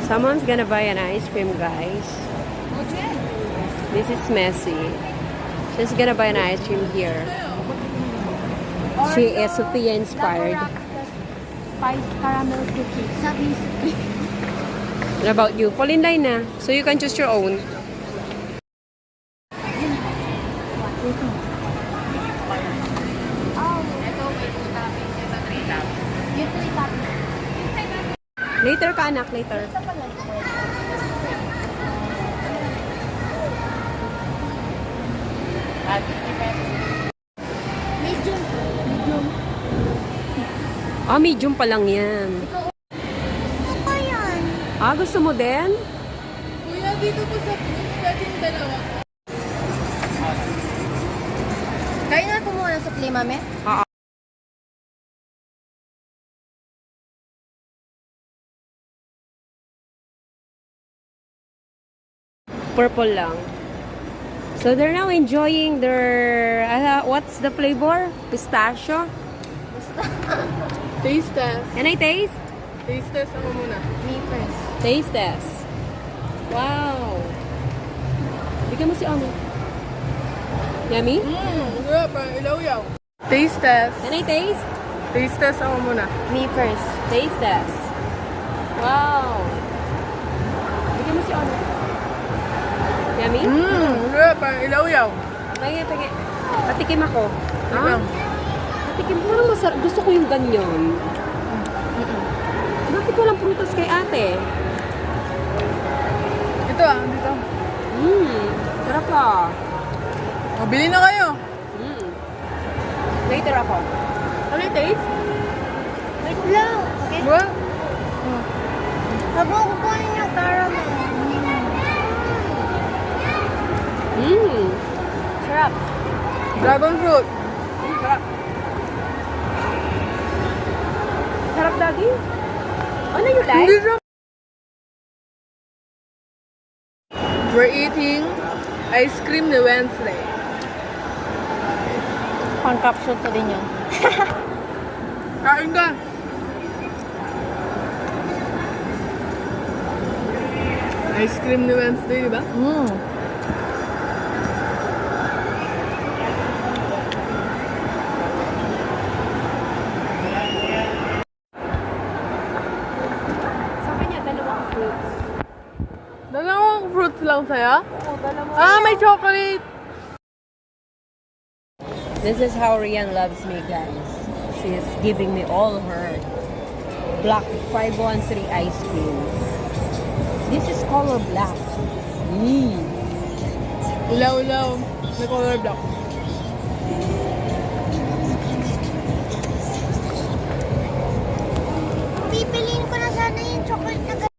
Someone's gonna buy an ice cream, guys. This is messy. She's gonna buy an ice cream here. She is Sophia inspired. Spice caramel cookie. Sabi What about you? Fall in line na. So you can choose your own. Later ka, anak. Later. Medium. Medium. Ah, medium pa lang yan. Ano ba yan? Ah, gusto mo din? Kuya, dito po sa fruits, pwede yung dalawa. Kain na po muna sa klima, me. Purple lang. So they're now enjoying their, what's the flavor? Pistachio? Taste test. Can I taste? Taste test ako muna. Me first. Taste test. Wow. Bigyan mo si Ami. Yummy? Kuya, parang ilaw-yaw. Taste test. Can I taste? Taste test ako muna. Me first. Taste test. Wow. Bigyan mo si Ami. Yummy? Kuya, parang ilaw-yaw. Pagin, pagin. Patikim ako. Wait lang. Patikim. Parang masarap. Gusto ko yung ganyan. Bakit walang prutas kay ate? Ito dito. Sarap ka. Mabili na kayo. Later ako. Ano yung taste? Wait lang. Okay. Ba? Habang kukunin yung caramel. Sarap. Dragon fruit. Sarap. Sarap, Daddy? Ano you like? Hindi siya. We're eating ice cream ni Wednesday. Pang-capsule to din yun. Kain ka. Ice cream ni Wednesday, di ba? Sa kanya, dalawang fruits. Dalawang fruits lang sa'yo? Oo, dalawang. Ah, may chocolate! This is how Rian loves me, guys. She is giving me all her black 513 ice cream. This is color black. Ilaw-ilaw. May color block. Pipiliin ko na sana yung chocolate na